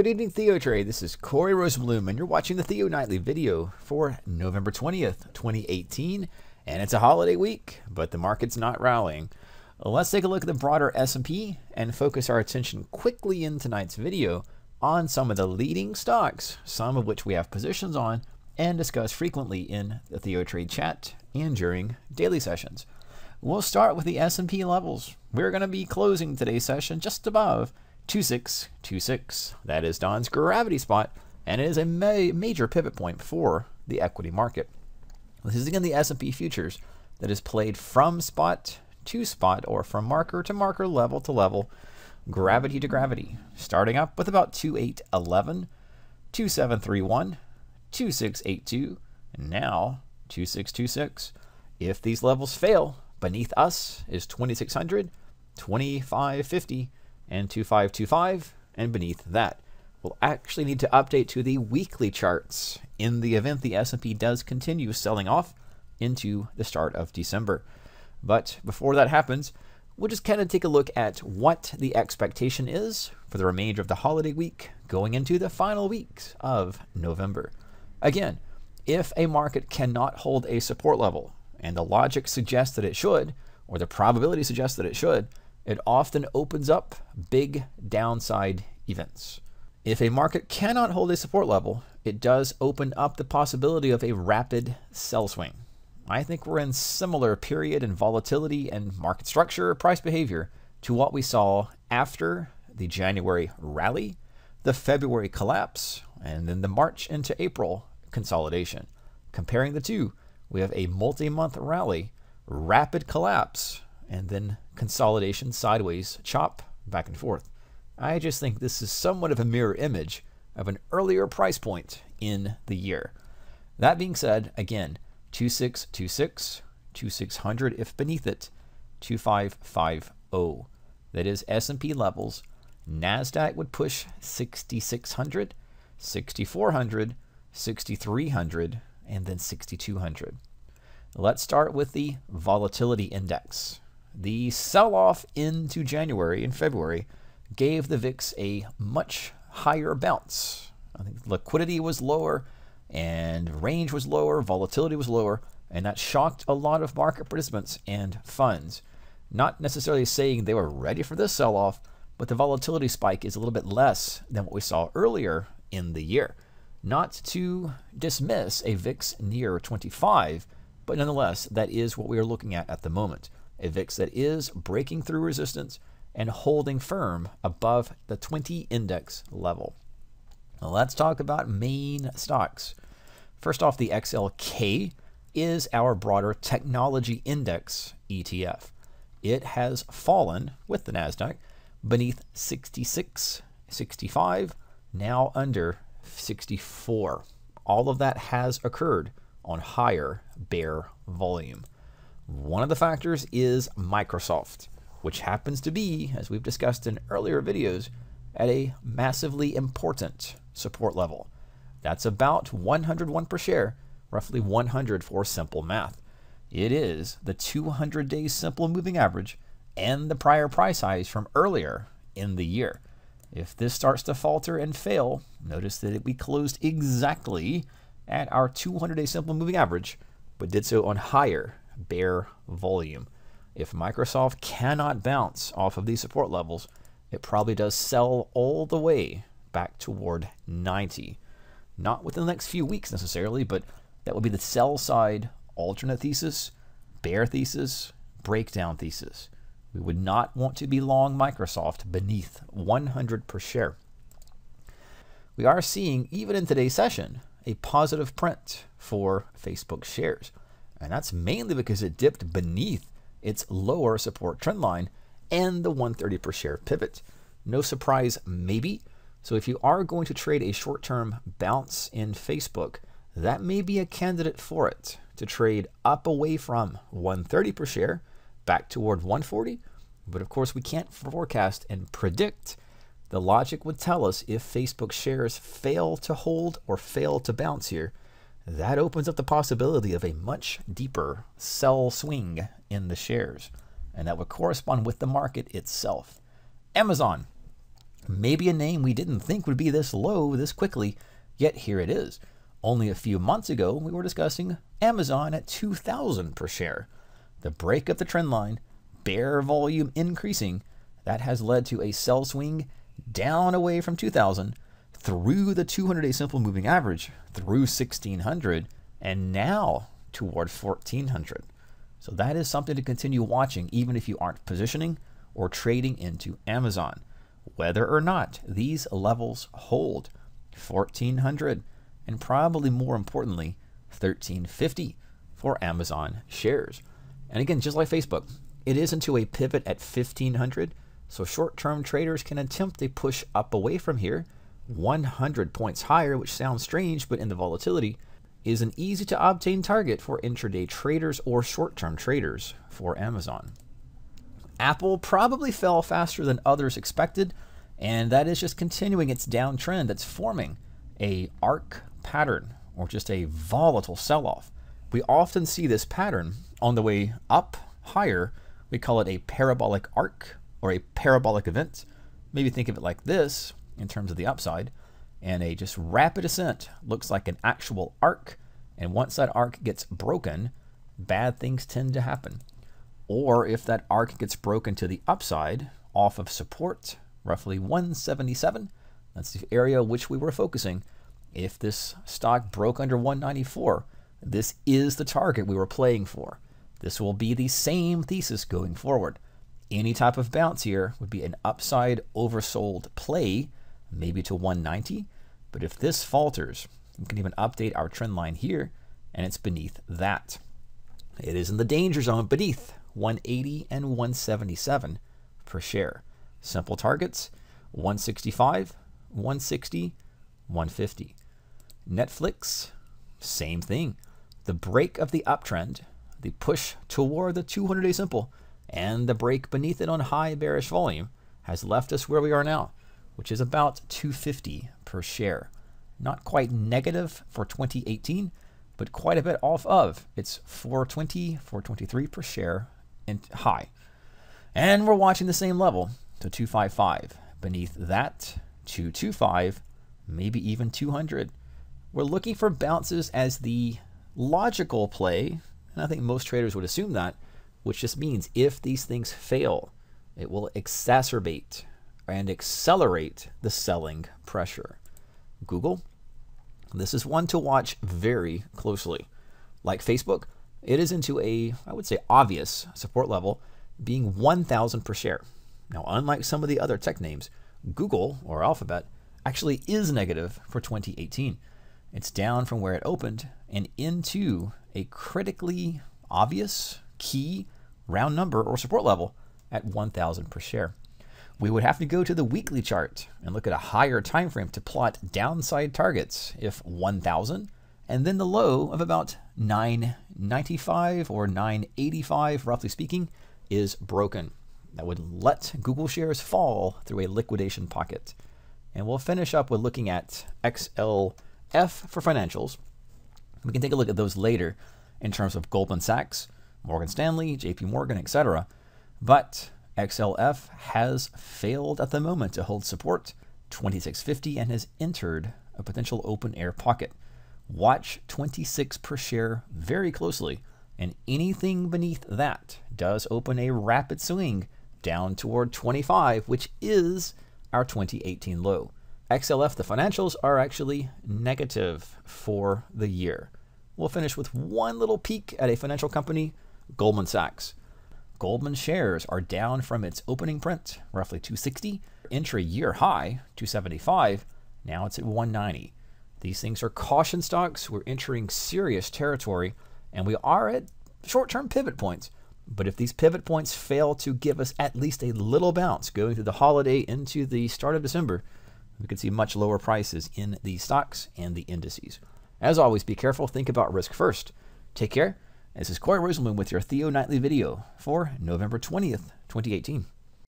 Good evening, TheoTrade. This is Corey Rosenblum, and you're watching the Theo Nightly video for November 20th, 2018. And it's a holiday week, but the market's not rallying. Let's take a look at the broader S&P and focus our attention quickly in tonight's video on some of the leading stocks, some of which we have positions on and discuss frequently in the TheoTrade chat and during daily sessions. We'll start with the S&P levels. We're going to be closing today's session just above 2626. That is Don's gravity spot, and it is a major pivot point for the equity market. This is again the S&P futures that is played from spot to spot, or from marker to marker, level to level, gravity to gravity, starting up with about 2811, 2731, 2682, and now 2626. If these levels fail, beneath us is 2600, 2550, and 2525, and beneath that. We'll actually need to update to the weekly charts in the event the S&P does continue selling off into the start of December. But before that happens, we'll just kind of take a look at what the expectation is for the remainder of the holiday week going into the final weeks of November. Again, if a market cannot hold a support level, and the logic suggests that it should, or the probability suggests that it should, it often opens up big downside events. If a market cannot hold a support level, it does open up the possibility of a rapid sell swing. I think we're in similar period in volatility and market structure, price behavior, to what we saw after the January rally, the February collapse, and then the March into April consolidation. Comparing the two, we have a multi-month rally, rapid collapse, and then consolidation, sideways, chop, back and forth. I just think this is somewhat of a mirror image of an earlier price point in the year. That being said, again, 2626, 2600 if beneath it, 2550. That is S&P levels. NASDAQ would push 6600, 6400, 6300, and then 6200. Let's start with the volatility index. The sell-off into January and February gave the VIX a much higher bounce. I think liquidity was lower and range was lower, volatility was lower, and that shocked a lot of market participants and funds. Not necessarily saying they were ready for this sell-off, but the volatility spike is a little bit less than what we saw earlier in the year. Not to dismiss a VIX near 25, but nonetheless, that is what we are looking at the moment. A VIX that is breaking through resistance and holding firm above the 20 index level. Now let's talk about main stocks. First off, the XLK is our broader technology index ETF. It has fallen with the NASDAQ beneath 66, 65, now under 64. All of that has occurred on higher bear volume. One of the factors is Microsoft, which happens to be, as we've discussed in earlier videos, at a massively important support level. That's about 101 per share, roughly 100 for simple math. It is the 200-day simple moving average and the prior price highs from earlier in the year. If this starts to falter and fail, notice that we closed exactly at our 200-day simple moving average, but did so on higher bear volume. If Microsoft cannot bounce off of these support levels, it probably does sell all the way back toward 90. Not within the next few weeks necessarily, but that would be the sell side alternate thesis, bear thesis, breakdown thesis. We would not want to be long Microsoft beneath 100 per share. We are seeing, even in today's session, a positive print for Facebook shares. And that's mainly because it dipped beneath its lower support trend line and the 130 per share pivot. No surprise, maybe. So if you are going to trade a short-term bounce in Facebook, that may be a candidate for it, to trade up away from 130 per share back toward 140. But of course, we can't forecast and predict. The logic would tell us if Facebook shares fail to hold or fail to bounce here, that opens up the possibility of a much deeper sell swing in the shares, and that would correspond with the market itself. Amazon Maybe a name we didn't think would be this low this quickly, yet here it is. Only a few months ago, we were discussing Amazon at 2,000 per share. The break of the trend line, bear volume increasing, that has led to a sell swing down away from 2,000, through the 200-day simple moving average, through 1,600, and now toward 1,400. So that is something to continue watching, even if you aren't positioning or trading into Amazon. Whether or not these levels hold, 1,400, and probably more importantly, 1,350 for Amazon shares. And again, just like Facebook, it is into a pivot at 1,500, so short-term traders can attempt a push up away from here, 100 points higher, which sounds strange, but in the volatility, is an easy to obtain target for intraday traders or short-term traders for Amazon. Apple probably fell faster than others expected, and that is just continuing its downtrend that's forming a arc pattern or just a volatile sell-off. We often see this pattern on the way up higher. We call it a parabolic arc or a parabolic event. Maybe think of it like this in terms of the upside, and a just rapid ascent looks like an actual arc, and once that arc gets broken, bad things tend to happen. Or if that arc gets broken to the upside off of support, roughly 177, that's the area which we were focusing. If this stock broke under 194, this is the target we were playing for. This will be the same thesis going forward. Any type of bounce here would be an upside oversold play, maybe to 190. But if this falters, we can even update our trend line here, and it's beneath that. It is in the danger zone beneath 180 and 177 per share. Simple targets, 165, 160, 150. Netflix, same thing. The break of the uptrend, the push toward the 200-day simple, and the break beneath it on high bearish volume has left us where we are now, which is about 250 per share. Not quite negative for 2018, but quite a bit off of its 420, 423 per share and high. And we're watching the same level, to 255. Beneath that, 225, maybe even 200. We're looking for bounces as the logical play, and I think most traders would assume that, which just means if these things fail, it will exacerbate and accelerate the selling pressure. Google, this is one to watch very closely. Like Facebook, it is into a, I would say, obvious support level, being 1,000 per share. Now, unlike some of the other tech names, Google, or Alphabet, actually is negative for 2018. It's down from where it opened and into a critically obvious key round number or support level at 1,000 per share. We would have to go to the weekly chart and look at a higher time frame to plot downside targets if 1,000 and then the low of about 995 or 985, roughly speaking, is broken. That would let Google shares fall through a liquidation pocket. And we'll finish up with looking at XLF for financials. We can take a look at those later in terms of Goldman Sachs, Morgan Stanley, JP Morgan, etc. But XLF has failed at the moment to hold support, 2650, and has entered a potential open air pocket. Watch 26 per share very closely, and anything beneath that does open a rapid swing down toward 25, which is our 2018 low. XLF, the financials, are actually negative for the year. We'll finish with one little peek at a financial company, Goldman Sachs. Goldman shares are down from its opening print, roughly 260, intra-year high, 275. Now it's at 190. These things are caution stocks. We're entering serious territory, and we are at short-term pivot points. But if these pivot points fail to give us at least a little bounce going through the holiday into the start of December, we could see much lower prices in the stocks and the indices. As always, be careful. Think about risk first. Take care. This is Corey Rosenblum with your Theo Nightly video for November 20th, 2018.